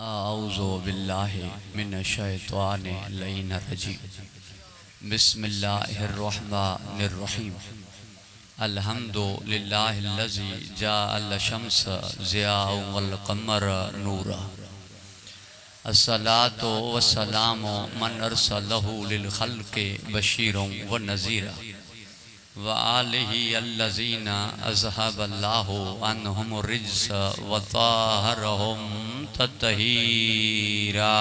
आऊज़ु बिल्लाहि मिनश्शैतानिर रजीम। बिस्मिल्लाहिर्रहमानिर्रहीम। अल्हम्दुलिल्लाहिल्लज़ी जअल शम्स ज़ियाअन वल क़मर नूरा। अस्सलातु वस्सलामु मन अरसलहु लिल ख़ल्क़ि बशीरन व नज़ीरा व आलिहि अल्लज़ीना अज़हबल्लाहु अन्हुमुर रिज्स व ताहरहुम तत्हीरा।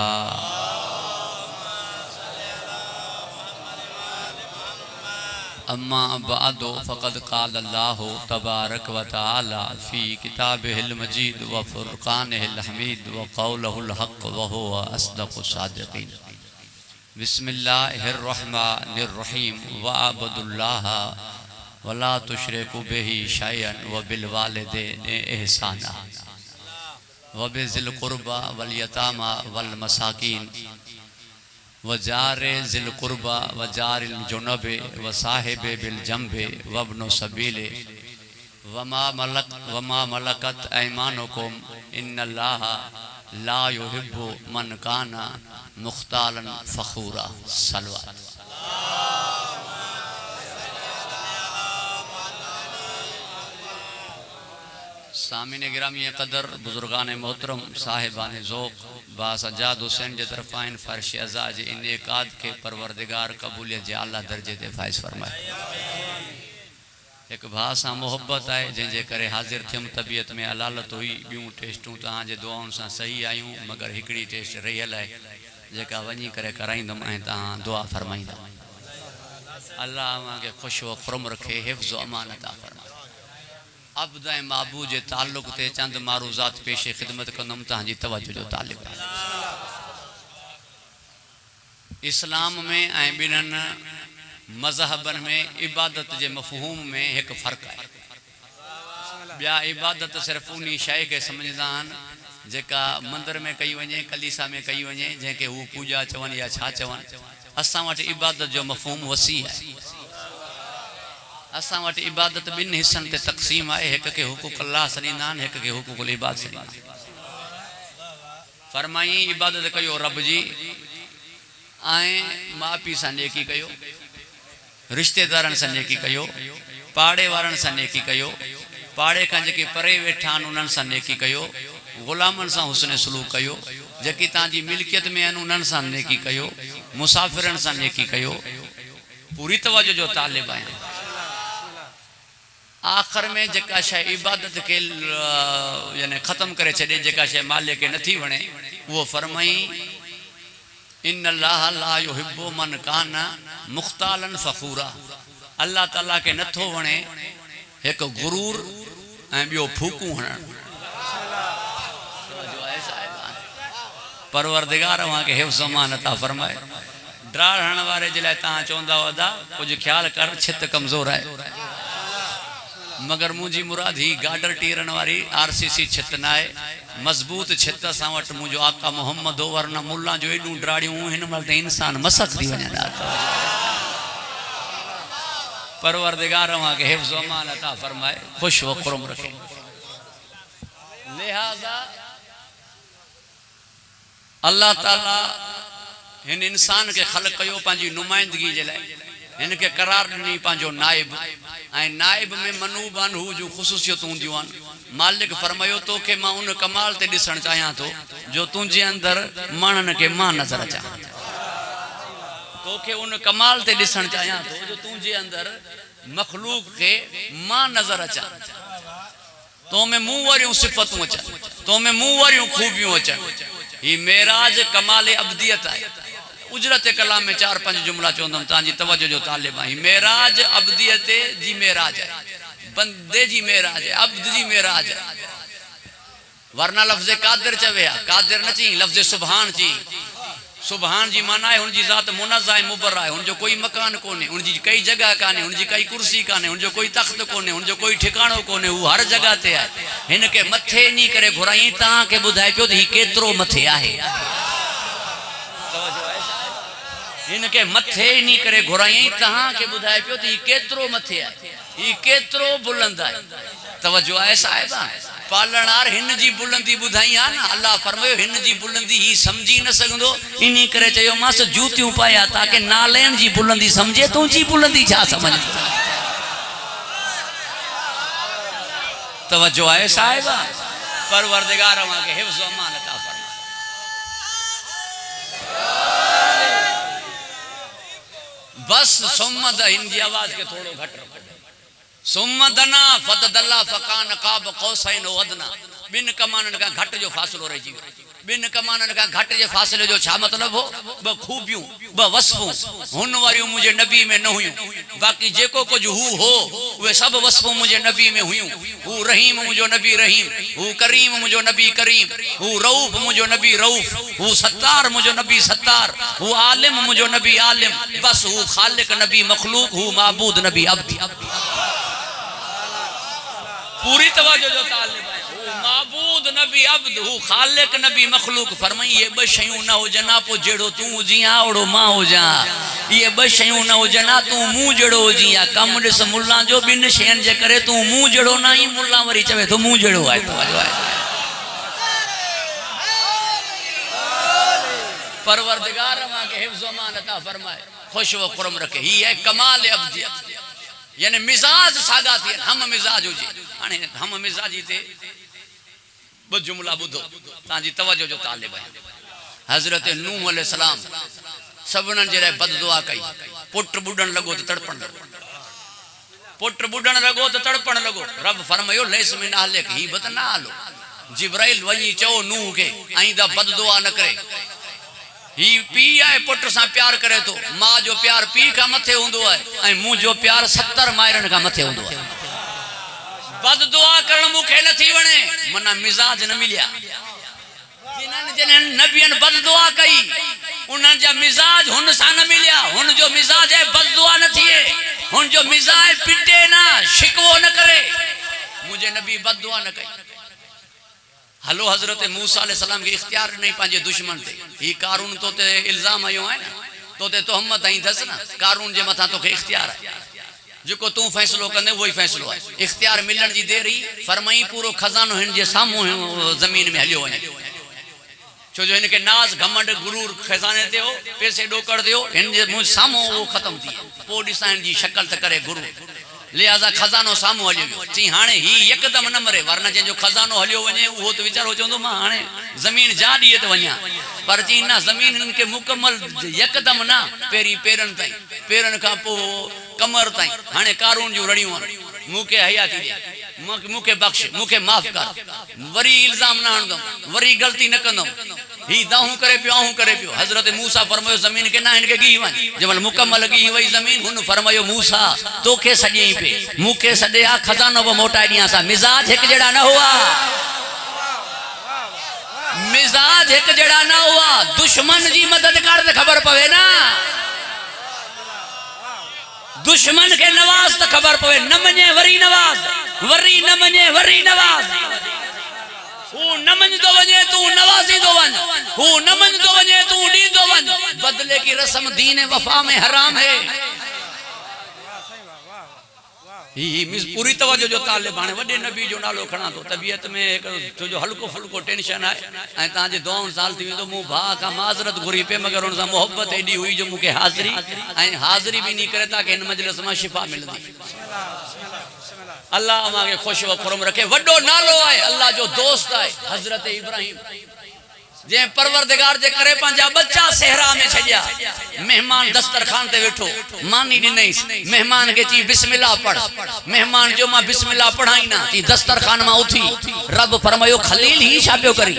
अम्मा बअदु फ़क़द क़ाल अल्लाहु तबारक व तआला फ़ी किताबिहिल मजीद व फ़ुरक़ानिहिल हमीद व क़ौलुहुल हक़ व हुवा अस्दक़ुस सादिक़ीन। बिस्मिल्लाहिर्रहमानिर्रहीम। वअब्दुल्लाह वला तुशरिकु बिही शैअन व बिल वालिदैनि इहसाना व बिज़िल क़ुरबा वल यतामा वल मसाकीन व जारे ज़िल क़ुरबा व जारिल जुनबे व साहिबे बिल जंबे व इब्नु सबीले वमा मलकत ऐमानुकुम इन्नल्लाहा ला युहिब्बु मन काना मुख्तालन फ़ख़ूरा। सलवात। सामिन गिरामी कदर बुजुर्गान मोहतरम साहिबान ज़ौक़ बासजाद हुसैन जे तरफ़ाइन फ़र्श अज़ा जे इनेकाद के परवरदिगार कबूलियत जे आला दर्जे ते फ़ाइज़ फरमाए। एक भा सां मोहब्बत है जैसे करे हाजिर थियम। तबीयत में अलालत हुई बियूं टेस्टूं तव्हांजे दुआउनि सां सही आयूं, मगर हिकड़ी टेस्ट रहियल है जेका वञी करे कराईंदुमि ऐं तव्हां दुआ फरमाईंदा। अल्लाह अव्हांखे ख़ुश व खुरम रखे, हिफ़्ज़ व अमानत फरमाए। अब्द ऐं महबूब जे ताल्लुक़ ते चंद मारूज़ात पेश ख़िदमत कंदुमि, तव्हांजी तवज्जो जो तालिब आहे। इस्लाम में ऐं ॿिन्हिनि मज़हबन में इबादत के मफ़हूम में एक फ़र्क़ है। बिया इबादत सिर्फ उन शय के समझदा जेका मंदिर में कई वने, कलीसा में कई वने, जैके हू पूजा चवन या छा चवन। असां वटि इबादत जो मफ़हूम वसी है। असां वटि इबादत बिन हिस्सन ते तक़सीम है। एक के हुकूक अल्लाह सॾींदा आहिनि, एक के हुकूकुल इबाद सॾींदा आहिनि। फरमाई इबादत कयो रब जी, ऐं माउ पीउ सां नेकी कयो, रिश्तेदारन से नेकी कयो, पाड़े वारन से नेकी कयो, पाड़े का जेके परे वेठा आहिनि उन्हनि सां नेकी कयो, ग़ुलामन सां हुस्न सलूक कयो, जेकी तव्हांजी मिल्कियत में आहिनि उन्हनि सां नेकी कयो, मुसाफ़िरन सां नेकी कयो। पूरी तवज्जो जो तालिब आहिनि। आख़िर में जेका शय इबादत के यानी ख़त्म करे छॾे, जेका शय मालिक खे नथी वणे, उहो फरमाई इन्नल्लाह ला युहिब्बु मन काना मुख्तालन फ़ख़ूरा। अल्लाह ताला के नथो वणे एक गुरूर ऐं ॿियो फूकूं हणण। परवरदिगार अव्हांखे हिफ़्ज़ अमानत फरमाए। ड्राड़ हणण वारे जे लाइ तव्हां चवंदा हुआ कुछ ख्याल कर, छित कमज़ोर है, मगर मुझी मुराद ही गाडर टीरन वारी आरसीसी छित न है, मजबूत छित सां वटि मुझो आका मोहम्मद हो। वरना मुल्ला जो एडू ड्राड़ियों हिन महिल इंसान मसक थी वञनि। परवरदिगार अव्हांखे हिफ़्ज़ अमानत फरमाए, ख़ुश व खुरम रखे। लिहाजा अल्लाह ताला हिन इंसान के ख़ल्क़ कयो पंहिंजी नुमाइंदगी जे लाइ। इनके करार ॾिनी पंहिंजो नाइब, ऐं नाइब में मनूब आहिनि हू जो ख़ुसूसियतूं हूंदियूं आहिनि। मालिक फरमायो तोखे मां उन कमाल ते ॾिसणु चाहियां थो जो तुंहिंजे अंदर माण्हुनि खे मां नज़र अचां। तोखे उन कमाल ते ॾिसणु चाहियां थो जो तुंहिंजे अंदर मखलूक खे मां नज़र अचां। तो में मूं वारियूं सिफ़तूं अचनि, तो में मूं वारियूं खूबियूं अचनि। ही मेराज कमाल अब्दियत है। उजरत कलाम में 4-5 जुमला चवंदुमि, तव्हांजी तवज्जो जो तालिब आहे। मेराज अब्दियत जी मेराज है, बंदे जी मेराज है, अब्द जी मेराज है। वरना लफ्ज़ कादिर चवे आहे, कादिर न चई, लफ्ज़ सुभान चई। सुभान जी माना है उनजी ज़ात मुनज़्ज़ह है, मुबर्रा है। उनजो कोई मकान कोने, उनजी कई जगह काने, उनजी कई कुर्सी काने, उनजो कोई तख्त कोने, उनजो कोई ठिकाणो कोने, वो हर जगह ते है। हिनके मथे नी करे घुराई, तव्हांखे ॿुधाए पियो त ही केतिरो मथे आहे। इनके मथे नी करे घुराई, तव्हांखे ॿुधाए पियो त ही केतिरो मथे आहे, ही केतिरो बुलंद आहे। तवज्जो आहे साहिबा। पालनार हिन जी बुलंदी बुधाई आ ना अल्लाह फरमायो हिन जी बुलंदी ही समझी न सकंदो इनी करे चयो मास जूतियों पाया ताकि नालेन जी बुलंदी समझे तू जी बुलंदी छा समझ तवज्जो है साहिबा परवरदिगार वहां के हिफ्ज़ व अमान अता फरमा बस सुम्मद हिंदी आवाज के थोड़ो घट रखो सुम्मदना फतदल्ला फकान काब कौसैन वदना बिन कमानन का घट जो फासलो रही जी बिन कमानन का घट जे फासले जो छा मतलब हो ब खूबियों ब वस्फों हुन वारियों मुझे नबी में न हुयूं बाकी जेको कुछ हु हो वे सब वस्फों मुझे नबी में हुयूं who Rahim मुझो Nabi Rahim who Karim मुझो Nabi Karim who Rauf मुझो Nabi Rauf who Sattar मुझो Nabi Sattar who आलिम मुझो नबी आलिम बस हु खालिक नबी मखलूक हु माबूद नबी अब्द पूरी तवज्जो जो तालिब है माबूद नबी अब्द हु खालिक नबी मखलूक फरमाई ये ब शयूं न हो जना पो जेड़ो तू जिया ओड़ो मां हो जा ये ब शयूं न हो जना तू मुंह जेड़ो हो जिया कम दिस मुल्ला जो बिन शयन जे करे तू मुंह जेड़ो ना ही मुल्ला वरी चवे तो मुंह जेड़ो है तवज्जो है परवरदिगार मां के हिफ्ज़ व अमान अता फरमाए खुश व खुरम रखे ही है कमाल अब्दियत यानी मिजाज सागा थी हम मिजाज हुजे हाने हम मिजाजी थे ब जुमला बुधो ताजी तवज्जो जो तालिब है हजरत नूह अलैहि सलाम सबनन जे बद दुआ कई पुट बुडन लगो तो तड़पण लगो पुट बुडन लगो तो तड़पण लगो रब फरमायो लैस मिन अहलिक ही बत ना आलो जिब्राइल वही चो नूह के आइंदा बद दुआ न करे ही पी आए पुट सा प्यार करे तो मां जो प्यार पी का मथे हुंदो है ऐ मुंह जो प्यार 70 मायरन का मथे हुंदो है बद दुआ करण मुखे न थी वणे मना मिजाज न मिलिया जिनन जिनन नबियन बद दुआ कई उनन जा मिजाज हुन सा न मिलिया हुन जो मिजाज है बद दुआ न थिए हुन जो मिजाज पिटे ना शिकवो न करे मुझे नबी बद दुआ न कई हलो हजरत मूसा अलैहि सलाम के इख्तियार नहीं पांजे दुश्मन थे ही कारून तो ते इल्जाम आयो है ना तो ते तोहमत आई दस ना कारून जे मथा तो के इख्तियार है जो तू फैसलो कंदे वही फैसलो है इख्तियार मिलन जी देरी फरमाई पूरो खजानो हिन जे सामो जमीन में हलियो वने छो जो इनके नाज घमंड गुरूर खजाने ते हो पैसे डोकड़ दियो हिन जे मुंह सामो वो खत्म थी पो दिसान जी शक्ल त करे गुरु लिहाजा खजानो सामो हलियो ची हाने ही एकदम न मरे वरना जे जो खजानो हलियो वने वो तो विचारो चंदो मां हाने जमीन जा दिए त वन्या पर जी ना जमीन इनके मुकम्मल एकदम ना पेरी पेरन ताई पेरन का पो कमर ताई हाने कारून जो रड़ियों मुके हयाती दे मुके बख्श मुके माफ कर वरी इल्जाम ना हणदम वरी गलती न कंदम ही दाहू करे पियो हजरत मूसा फरमायो जमीन के ना इनके गी वन जमल मुकम्मल गी वही जमीन हुन फरमायो मूसा तोखे सजे पे मुके सजे आ खजानो ब मोटाई दिया सा मिजाज एक जड़ा न हुआ मिजाज एक जड़ा न हुआ दुश्मन जी मदद कर दे खबर पवे ना दुश्मन के नवाज तो खबर पवे न मने वरी नवाज वरी न मने वरी नवाज हु न मन दो वने तू नवाजी दो वन हु न मन दो वने तू डी दो वन बदले की रस्म दीन वफा में हराम है ही मिस पूरी तवज्जो जो तालिब हाने वडे नबी जो नालो खणा तो तबीयत में एक जो हल्को फुल्को टेंशन है ऐ ता जे 2 साल थी तो मु भा का माजरत घुरी पे मगर उन सा मोहब्बत एडी हुई जो मुके हाजिरी ऐ हाजिरी भी नहीं करे ताकि इन मजलिस में शिफा मिलदी अल्लाह मांगे खुश व खुरम रखे वडो नालो है अल्लाह जो दोस्त है हजरत इब्राहिम जे परवरदिगार जे करे पंजा बच्चा सहरा में छया मेहमान दस्तरखान ते बैठो मानी दिनई मेहमान के ची बिस्मिल्लाह पढ़ मेहमान जो मां बिस्मिल्लाह पढ़ाई ना ती दस्तरखान में उठी रब फरमायो खलील ही छापियो करी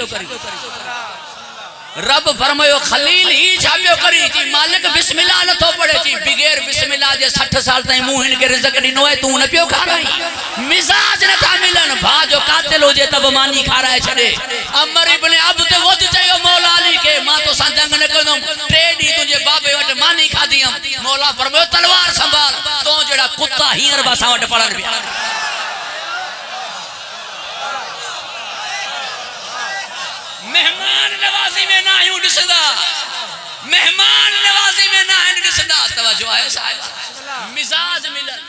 रब फरमायो खलील ही छापियो करी जी मालिक बिस्मिल्लाह न तो पढ़े जी बगैर बिस्मिल्लाह जे 60 साल ताई मुंह इनके रिज़्क दिनो है तू न पियो खाराई मिजाज न था मिलन भा जो कातिल हो जे तब मानी खाराए छड़े अमर इब्न अब्द वद चयो मौला अली के मां तो सा जंग न कदम टेडी तुझे बाबे वट मानी खादियम मौला फरमायो तलवार संभाल तो जेड़ा कुत्ता हींअर बासा वट पड़न पिया मेहमान नवाजी में ना यूं दिसदा मेहमान नवाजी में ना यूं दिसदा तवज्जो है साहब मिजाज मिलन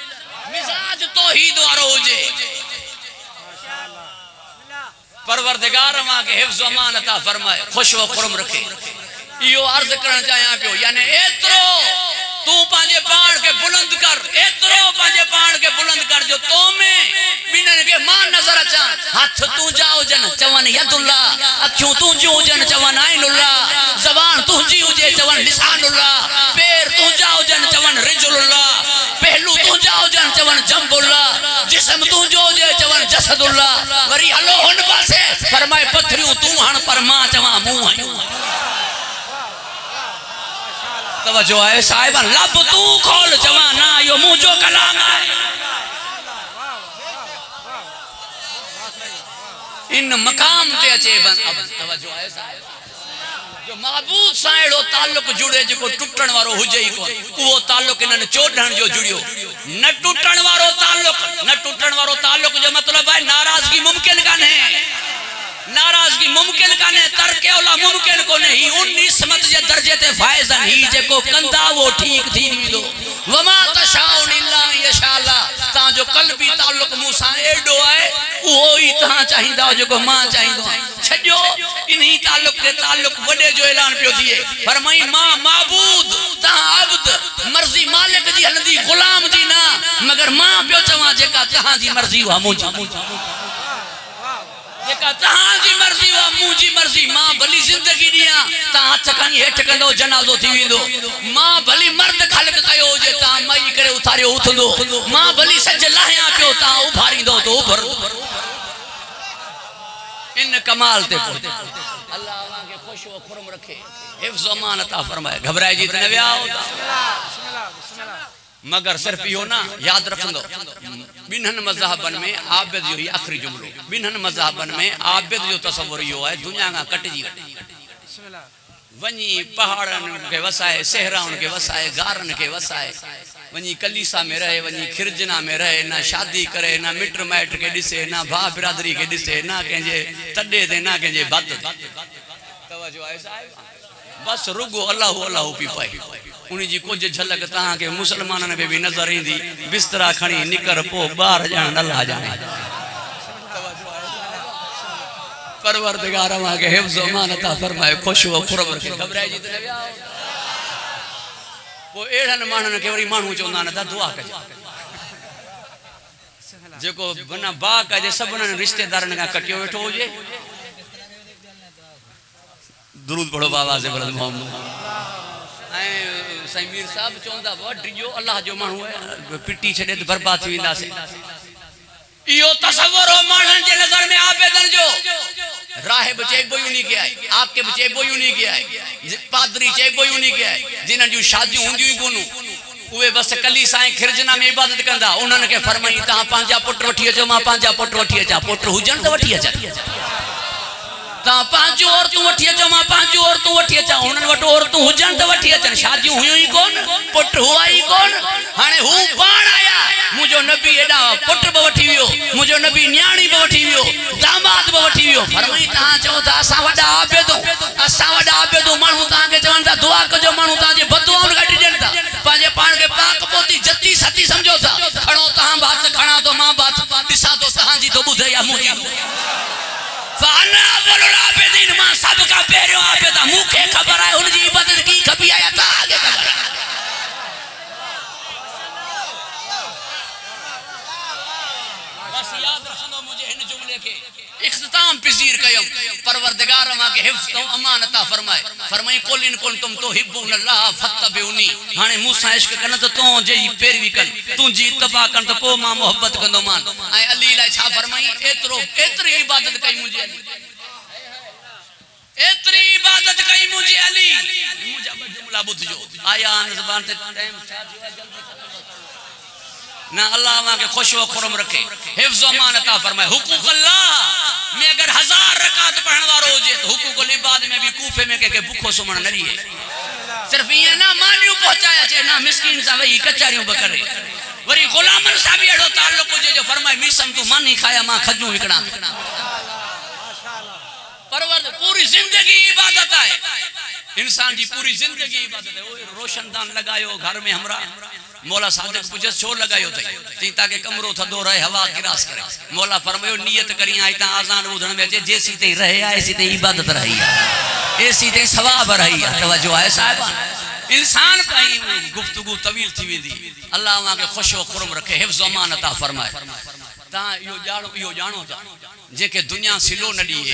मिजाज तौहीद वारो होजे परवरदिगार मां के हिफ्ज़ अमान अता फरमाए, खुश व खुरम रखे। यो अर्ज करण चाहियां पियो, यानी एतरो तू पांजे पाण के बुलंद कर, एतरो पांजे पाण के बुलंद कर जो तो में बिनन के मां नजर अचा। हाथ तू जाओ जन चवन यदुल्ला, अखियों तू जो जन चवन आइनुल्ला, जबान तू जी हुजे चवन लिसानुल्ला, पैर तू जाओ जन चवन रिजुल्ला, पहलू तू जाओ जन चवन जंबुल्ला, जिस्म तू जो जे चवन जसदुल्ला। वरी हलो हुन पासे फरमाए पथरियूं तू हण पर मां चवा मुंह आयूं। तवज्जो है साहिबा, लब तू खोल चवा ना यो मुंह जो कलाम है। इन मकाम ते अचे बन। अब तवज्जो है साहिबा, जो महबूब सां एड़ो ताल्लुक जुड़े जेको टुटण वारो हुजे ही कोन, वो ताल्लुक इनन चोडण जो जुड़ियो। न टुटण वारो ताल्लुक, न टुटण वारो ताल्लुक जो मतलब है नाराजगी मुमकिन काने, नाराजगी मुमकिन काने, तरके औला मुमकिन कोने। ही उन निस्मत जे दर्जे ते फायजन ही जेको कंदा वो ठीक थी विंदो। वमा तशाउन इल्ला यशाअल्लाह। ता जो कल्बी ताल्लुक मूसा एडो है, वो ही ता चाहिदा जेको मां चाहिदो। छजो इन्ही ताल्लुक के ताल्लुक वडे जो ऐलान पियो थिए। फरमाई मां माबूद, ता अब्द, मर्जी मालिक जी हलंदी, गुलाम जी ना, मगर मां पियो चवा जेका तहां जी मर्जी वा मुंजी, जेका तहां जी मर्जी वा मुंजी मर्जी। मां भली जिंदगी दिया ता हथ खणी हेठ कंदो जनाजो थी विंदो। मां भली मर्द खलक कयो जे ता मई करे उतारियो उथंदो। मां भली सज लाहिया पियो ता उभारींदो तो उभर। इन कमाल ते अल्लाह अवां के खुश व खुरम रखे, हिफ्ज़ अमान अता फरमाए। घबराए जी त न विया हो। मगर सिर्फ यो ना याद रखंदो, बिन्हन मज़हबन में आबिद जो ही आखिरी जुमलो, बिन्हन मज़हबन में आबिद जो तसव्वुर यो है दुनिया का कटजी वनी पहाड़न के वसाए, सहराउन के वसाए, गारन के वसाए, वनी कलीसा में रहे, वनी खिरजना में रहे, ना शादी करे, ना मिट माइट के दिसे, ना भा बिरादरी के दिसे, ना कंहिंजे तॾे ते, ना कंहिंजे बद। तवज्जो आहे साहिब, बस रुगो अल्लाह अल्लाह पी पाए। उन जी कुछ झलक तहां के मुसलमानन में भी नजर ईंदी। बिस्तरा खणी निकर पो बाहर जान अल्लाह जाने। परवरदिगार अवां के हिफ्ज़ अमान अता फरमाए, खुश व खुरम रखे। घबराए जी त न विया वो एड़न मानन के वरी मानू चोंदा न ता दुआ कजे, जेको बना बा कजे सबन रिश्तेदारन का कटियो वेठो होजे। दुरूद पढ़ो बाबा से बुलंद मोहम्मद। साईं मीर साहब चौंदा वो डिजो अल्लाह जो मानू है पिटी छड़े तो बर्बाद थी विंदासे। यो तसव्वुर हो मानन जे नजर में आबेदन जो राहिब चेबो यूनी के आए, आकिब चेबो यूनी के आए, पादरी चेबो यूनी के आए, जिन जो शादी हुंदी कोनु उवे बस कली साईं खिरजना में इबादत कंदा। उन्हन के फरमाई ता पांजा पुट वठी अचो, मां पांजा पुट वठी अचा। पुट हुजन त वठी अचा, ता पांचो औरतूं वठी अचो, मां पांचो औरतूं वठी अचा। उन्हनि वटि औरतूं हुजनि त वठी अचनि, शादियूं हुयूं ई कोन, पुट हुआ ई कोन। हाणे हू पाण आया, मुंहिंजो नबी एॾा पुट बि वठी वियो, मुंहिंजो नबी न्याणी बि वठी वियो, दामाद बि वठी वियो। फरमाई तव्हां चओ था असां वॾा आबिदूं, असां वॾा आबिदूं माण्हू तव्हांखे चवनि था दुआ कजो, माण्हू तव्हांजे बदुआउनि खां ॾिजनि था, पंहिंजे पाण खे पाक पोती जती सती सम्झो था। खणो तव्हां बात, खणा थो मां बात, ॾिसां थो तव्हांजी तो ॿुधे या मुंहिंजी। मां सब का पहिरियों आबिद आहियां, मूंखे ख़बर आहे हुनजी इबादत की कबी आया था आगे ख़बर आहे। बस याद रखंदो मुझे हिन जुमले के इख्तिताम पज़ीर कयम। परवरदिगार मां के हिफ्ज़ तो अमान अता फरमाए। फरमाई कुल इन कुंतुम तुहिब्बूनल्लाह फत्तबिउनी। हाणे मूंसां इश्क कन त तो जे पैरवी कन, तुंहिंजी इत्तबा कन त को मां मोहब्बत कंदो मान। ऐं अली लाइ छा फरमाई, एतरी इबादत कई मुंहिंजे अली, एतरी इबादत कई मुझे अली। मुझे जुमला बुझो आया ज़बान ते टाइम छा थियो जल्दी ना। अल्लाह मां के खुश व खुरम रखे, हिफ्ज़ अमान अता फरमाए। हुकूक अल्लाह में अगर 1000 रकात पढ़न वारो होजे तो हुकूक इबाद में भी कूफे में के भूखो सुमण न रिए। सिर्फ ये ना मानियो पहुंचाया छे, ना मिस्किन सा वही कचारियों बकरे। वरी गुलामन सा भी एड़ो ताल्लुक होजे जो फरमाए मीसम तू मानी खाया मां खजू विकणा। परवर पूरी जिंदगी इबादत है, इंसान की पूरी जिंदगी इबादत है। रोशनदान लगायो घर में हमरा, मौला सादिक पूछे छो लगायो थई ताकि कमरो थदो रहे हवा किरास करे मौला फरमायो नियत करी आई ता आजान उधण में जे जेसी ते रहे आ एसी ते इबादत रही है एसी ते सवाब रही है तवज्जो है साहिबा इंसान पाई गुफ्तगू तवील थी वेंदी अल्लाह वा के खुशो खुरम रखे हिफ्ज़ अमान अता फरमाए ता यो जानो था जेके दुनिया सिलो न दिए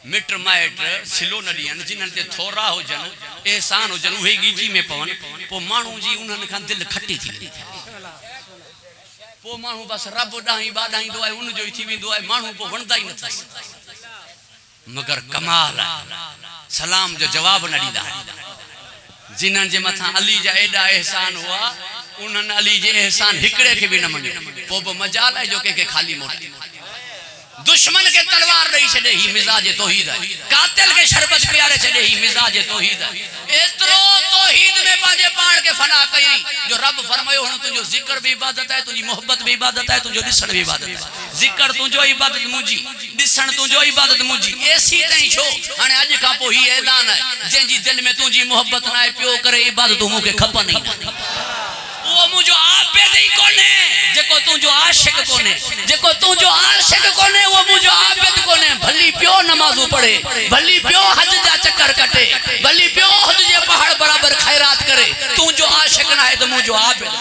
मिट माइट सिलो न दियन जिनन ते थोरा होजन एहसान होजन उहे गीजी में पवन पो मानू जी उनन खान दिल खट्टी थी पो मानू बस रब डाही बाडाही दुआए उन जो थी वेंदो है मानू पो वणदा ही न थस मगर कमाल सलाम जो जवाब न दीदा जिनन जे मथा अली जा एडा एहसान हुआ उनन अली जे एहसान हिकड़े के भी न मने पो बो मजाल है जो के खाली मोट दुश्मन के तलवार नहीं छड़े ही मिजाज तौहीद है कातिल के शरबत प्यारे छड़े ही मिजाज तौहीद है एतरो तौहीद में पाजे पाण के फना कई जो रब फरमायो हुन तुजो जिक्र भी इबादत है तुजी मोहब्बत भी इबादत है तुजो दिसण भी इबादत है जिक्र तुजो इबादत मुजी दिसण तुजो इबादत मुजी एसी तई छो हाने अज का पो ही ऐलान है जेंजी दिल में तुजी मोहब्बत ना पियो करे इबादत मुके खप नहीं वो मुझो आबिद ही कोने जेको तू जो आशिक कोने जेको तू जो आशिक कोने वो मुझो आबिद कोने भली पियो नमाजू पढ़े भली पियो हज जा चक्कर कटे भली पियो हज जे पहाड़ बराबर खैरात करे तू जो आशिक ना है तो मुझो आबिद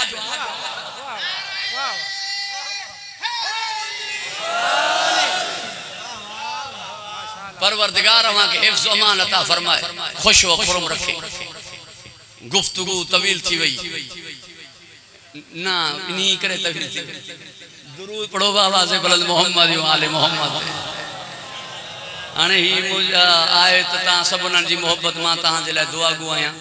परवरदिगार वहां के हिफ्ज़ अमान अता फरमाए खुश व खुरम रखे गुफ्तगू तवील थी वई ना इन्हीं करे तवील थी दुरूद पढ़ो आवाज़ बुलंद मोहम्मद व आले मोहम्मद हाने ही मुझा आए त ता सबनन जी मोहब्बत मा ता जे ला दुआ गु आया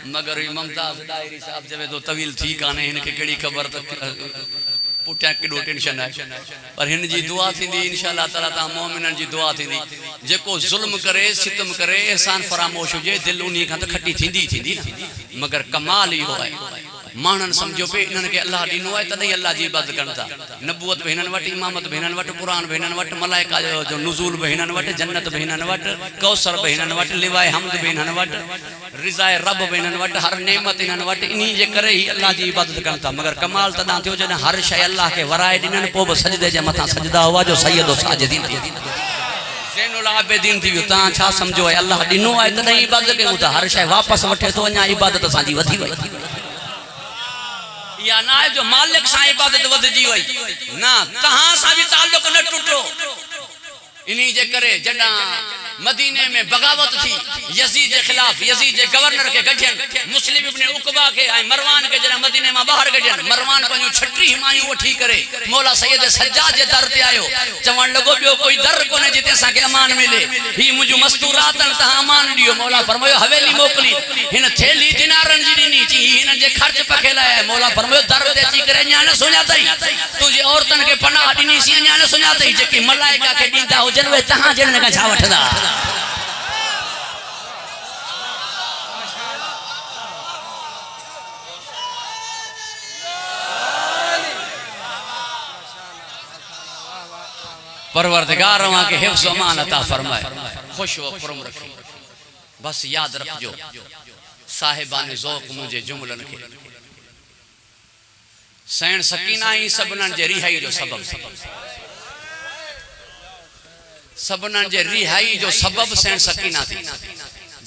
मगर मुमताज डायरी साहब जवे तो तवील थी काने इनके केड़ी खबर त पुट्या केडो टेंशन है पर हिन जी दुआ थींदी इंशाअल्लाह ताला ता मोमिनन जी दुआ थींदी जेको जुल्म करे सितम करे एहसान फरामोश हुजे दिल उनी का त खट्टी थींदी ना मगर कमाल ही हो है मानन समझो पे इनन के अल्लाह दिनो है तदई अल्लाह जी इबादत करता नबूवत बहनन वट इमामत बहनन वट कुरान बहनन वट मलाइका जो नुज़ूल बहनन वट जन्नत बहनन वट कौसर बहनन वट लिवाए हमद बहनन वट रिज़ाए रब बहनन वट हर नेमत इनन वट इन्हीं जे करे ही अल्लाह जी इबादत करता मगर कमाल तदा थियो जने हर शय अल्लाह के वराए दिनन पो सजदे जे मथा सजदा हुआ जो सैयद साजिदीन थी ज़ैनुल आबिदीन थी ता छा समझो है अल्लाह दिनो है तदई इबादत के त हर शय वापस वठे तो अञा इबादत साजी वधी वई या ना जो मालिक सा इबादत वध जी वई ना कहां सा भी ताल्लुक न टूटो इन्हीं जे करे जडा मदीने में बगावत थी यजीद के खिलाफ यजीद के गवर्नर के गठन मुस्लिम इब्ने उकबा के आई मरवान के जरा मदीने में बाहर गठन मरवान पनु छटरी हिमायू उठी करे मौला सैयद सज्जाद जे दर ते आयो चवण लगो बियो कोई दर कोने जिते सा के अमान मिले ही मुजो मस्तूरातन ता अमान दियो मौला फरमायो हवेली मोकली हिन थेली दिनारन जी दिनी ची हिन जे खर्च पखेलाया मौला फरमायो दर ते अची करे न्यान सुञातई तुजे औरतन के पनाह दिनी सी न्यान सुञातई जेकी मलाइका के दींदा हो जनवे तहां जन का छा वठदा परवरदिगार वहां के हिफ्ज़ अमान अता फरमाए खुश व खुरम रखे बस याद रखजो साहिबान ज़ौक़ मुझे जुमलन के सैन सकीना ही सबनन जे रिहाई जो सबब सबनन जे रिहाई जो सबब सैन सकीना थी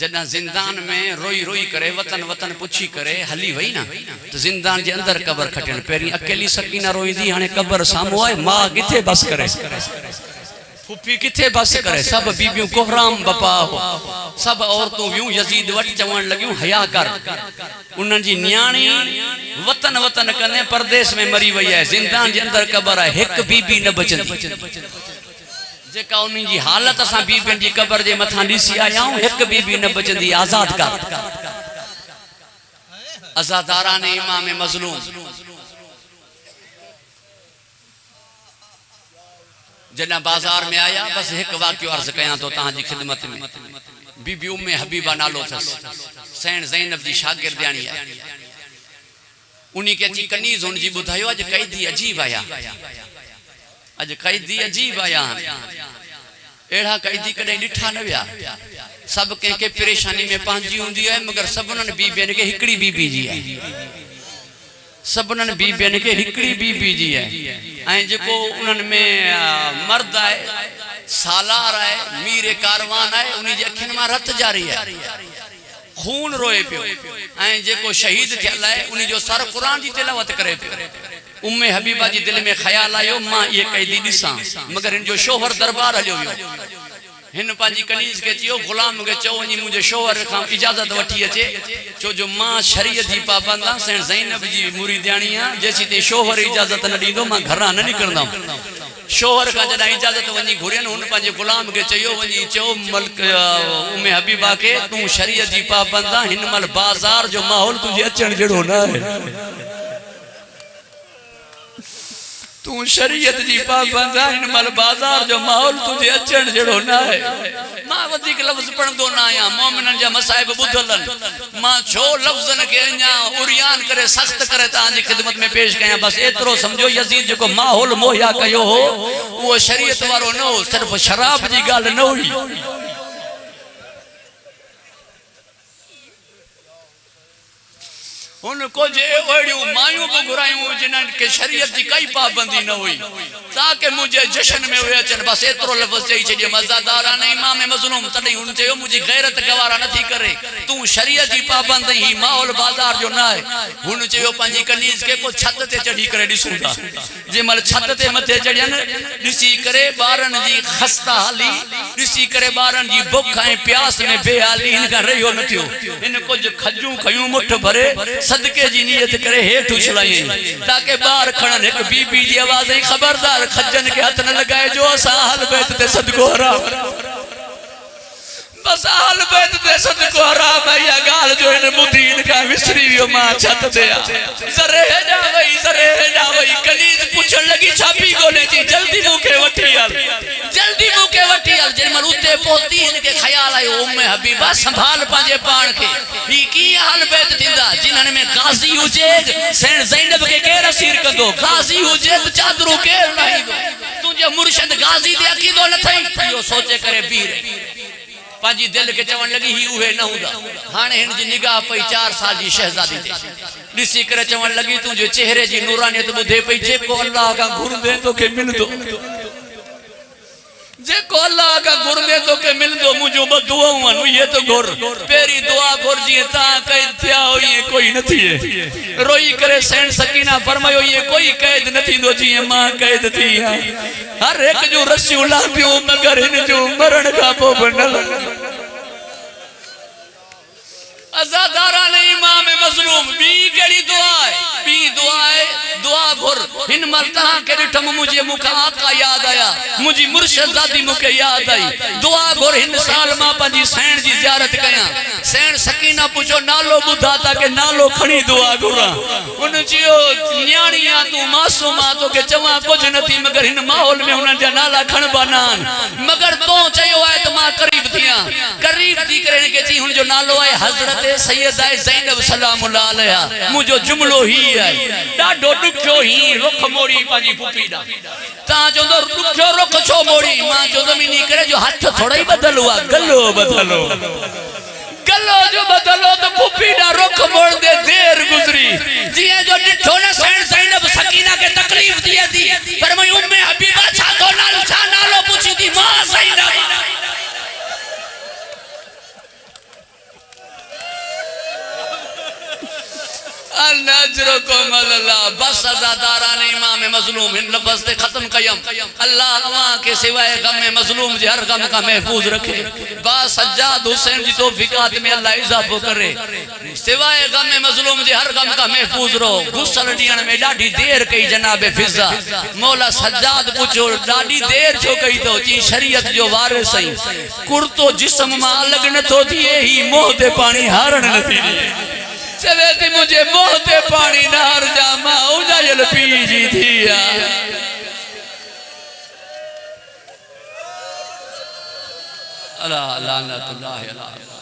जदा जिंदान में रोई रोई करे वतन वतन पुछी करे हली वही ना तो जिंदान जे अंदर कबर खटन पेरी अकेली सकीना रोईंदी हाने कबर सामो आए मां किथे बस करे फुफी किथे बस करे सब बीबियों कोहराम बपा हो सब औरतों वियूं यजीद वट चवण लगियूं हया कर उनन जी न्याणी वतन वतन कने परदेश में मरी वई है जिंदान जे अंदर कबर है एक बीबी न बचंदी जेका उन्हीं जी हालत असा बीबियन जी कबर जे मथा दिसी आया हूं एक बीबी न बचंदी आजाद कर अज़ादारा ने इमाम मजलूम जना बाजार में आया बस एक वाक्य अर्ज कया तो ता जी खिदमत में बीबी उम्मे हबीबा नालो थस सैन ज़ैनब जी शागिर्दियाणी है उन्हीं के ची कनीज उन जी बुधायो आज कैदी अजीब आया अज कैदी अजीब आया एड़ा कैदी कदे डिठा न विया सब के परेशानी में पांजी हुंदी है मगर सबनन बीबियन के हिकड़ी बीबी जी है सबनन बीबियन के हिकड़ी बीबी जी है ऐं जेको उन्हनि में मर्द है सालार है मीर कारवान है उन्हीं जे अखियुनि मां रत जारी है खून रोए पियो ऐं जेको शहीद थियल है उन्हीं जो सर कुरान जी तिलावत करे पियो। उम्मे हबीबा जी दिल में ख्याल आयो मां ये कैदी दिसां मगर इन जो शोहर दरबार हलियो वियो हिन पांजी कनीज के चियो गुलाम के चो वनी मुझे शोहर खां इजाजत वठी अचे छो जो मां शरीयत जी पाबंद आ सेण ज़ैनब जी मुरीदानी आ जैसी ते शोहर इजाजत न दींदो मां घरां न निकरंदा शोहर का जदा इजाजत वनी घुरियन उन पांजे गुलाम के चयो वनी चो मलक उम्मे हबीबा के तू शरीयत जी पाबंद आ हिन मल बाजार जो माहौल तुझे अचण जड़ो ना है तू शरीयत जी पाबंद आ हिन मल बाजार जो माहौल तुझे अचण जड़ो ना है मां वधिक लफ्ज पढ़ंदो ना आया मोमिनन जा मसाइब बुधलन मां छो लफ्जन के अञा उरियान करे सख्त करे ता जी खिदमत में पेश कया बस एतरो समझो यजीद जो माहौल मुहैया कयो हो वो शरीयत वारो न हो सिर्फ शराब जी गाल न हुई उनको जे ओड़ियों मायूं भी घुरायूं जिन्हन के शरीयत जी कई पाबंदी न हुई ताकि मुझे जश्न में हुए अचन बस एतरो लफ्ज चई छे मज़ादारा ने इमाम मज़लूम तड़ी उन चयो मुझी गैरत गवारा नथी करे तू शरीयत जी पाबंदी ही माहौल बाजार जो ना है हुन चयो पंजी कनीज के को छत ते चढ़ी करे दिसूंदा जे मल छत ते मथे चढ़ियन दिसी करे बारन जी खस्ता हाली दिसी करे बारन जी भूख ए प्यास में बेहाली इनका रहियो न थियो इन कुछ खजू खयूं मुठ भरे सदके जी नियत करे हेठ उछलाई ताकि बार खड़न एक बीबी जी आवाज आई खबरदार खजन के हाथ न लगाए जो असा अहल बैत ते सदको हराम बस अहल बैत ते सदको हराम है या गाल जो इन मुदीन का विसरी वियो मां छत ते जरे जा वई कलीज पूछन लगी छापी गोले जी जल्दी मुके वठी आल जे मर उते पहुंची इनके ख्याल आयो उम्मे हबीबा संभाल पांजे पान के ई की हाल बैत थिंदा जिन्हन में गाजी हुजे सेण ज़ैनब के केर असीर कंदो गाजी हुजे त चादरू केर नहीं दो तुझे मुर्शिद गाजी दे अकीदो न थई यो सोचे करे पीर पांजी दिल के चवण लगी ही उहे न हुंदा हाने हिन जी निगाह पई 4 साल जी शहजादी ते दिसी करे चवण लगी तुझे चेहरे जी नूरानियत बुधे पई जेको अल्लाह का गुर दे तो के मिलदो जेको अल्लाह का गुर दे तो के मिलदो मुजो दुआऊं ये तो गुर पेरी दुआ गुर जी ता कैद थिया हो ये कोई न थिए रोई करे सेण सकीना फरमायो ये कोई कैद न थींदो जी मां कैद थी हर एक जो रस्सी उला पियो मगर इन जो मरण का पो बनल अज़ादारा ने इमाम मज़लूम बी केड़ी दुआ है दुआ घुर हिन मल तहां के दिठम मुझे मुखा आका याद आया मुझी मुर्शिदादी मुके याद आई दुआ घुर हिन साल मां पंजी सैण जी ज़ियारत कया सैण सकीना पूछो नालो बुधा ता के नालो खणी दुआ घुरा उन जियो न्याणिया तू मासूमा तो के चवा कुछ नथी मगर हिन माहौल में उन जा नाला खण बनान मगर तो चयो है त मां करीब थी करे के जी हुन जो नालो है हजरत सैयदा ज़ैनब सलामुल्लाह अलैहा मुजो जुमलो ही है डाडो दुखो ही रुख मोड़ी पाजी पुपी दा ता जो दुखो रुख छो मोड़ी मां जो जमीनी करे जो हाथ थोड़ा ही बदल हुआ गलो जो बदलो तो पुपी दा रुख मोड़ दे देर गुजरी जिए जो डिठो न सैण ज़ैनब सकीना के तकलीफ दिए दी पर मैं उम्मे हबीबा छा तो नालो पूछी थी मां ज़ैनब बस अज़ादारा ने इमाम मज़लूम इन लफ्ज़ से खत्म कयम अल्लाह अवां के सिवाय गम में मज़लूम जे हर गम का महफूज रखे बा सज्जाद हुसैन जी तौफीकात में अल्लाह इजाफो करे सिवाय गम में मज़लूम जे हर गम का महफूज रहो गुस्सल दियण में डाडी देर कई जनाब फिजा मौला सज्जाद पूछो डाडी देर छो कई तो जी शरीयत जो वारिस सही कुर्तो जिस्म मा अलग न तो थिए ही मोह ते पानी हारण न थी चले थी मुझे मोह ते पानी नार जामा उजायल पी जी थिया अल्लाह लानतुल्लाह अलैहि